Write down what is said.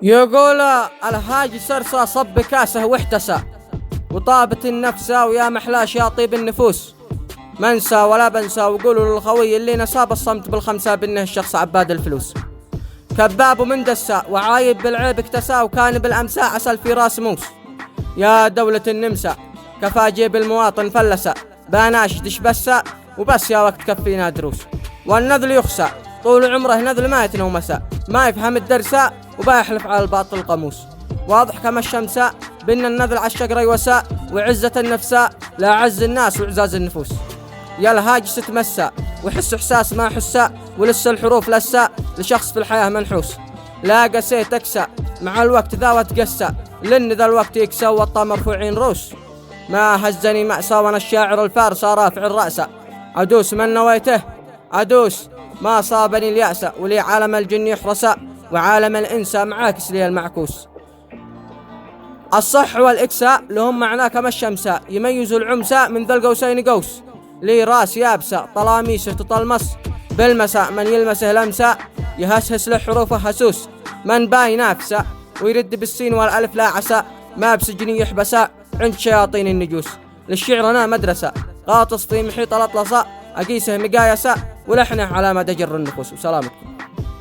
يقول الهاج سرسى صب كاسه واحتسى وطابت النفس ويا محلاش يا طيب النفوس. ما انسى ولا بنسى وقولوا للخوي اللي نصاب الصمت بالخمسة بانه الشخص عباد الفلوس. كذاب ومندسى وعايب بالعيب اكتسى وكان بالامساء عسل في راس موس. يا دولة النمسا كفى جيب المواطن فلسة باناش تشبسة وبس يا وقت كفينا دروس. والنذل يخسى طول عمره نذل ما يتنومسا ما يفهم الدرسة وبيحلف على الباطل قاموس. واضح كما الشمساء بان النذل على الشجرة يوساء وعزة النفساء لا عز الناس وعزاز النفوس. يا الهاج ستمسى وحس احساس ما حساء ولسه الحروف لساء لشخص في الحياة منحوس. لا قسي تكسى مع الوقت ذا وتقسى لان ذا الوقت يكسى والطا مرفوعين روس. ما هزني مأسى وانا الشاعر الفارس رافع الرأس ادوس من نويته ادوس ما صابني اليأس ولي عالم الجن يحرس وعالم الإنس معاكس لي المعكوس. الصح والإكساء لهم معناه كما الشمساء يميز العمساء من ذا القوسين قوس. لي راس يابسة طلاميسه تطلمس بالمساء من يلمسه لمساء يهسهس له حروفه هسوس. من باي نافسة ويرد بالسين والألف لا عسى ما بسجني يحبسا عند شياطين النجوس. للشعر أنا مدرسة غاطس في محيط الأطلساء أقيسه مقايسة ولحنه على ما دجر النفوس. وسلامتكم.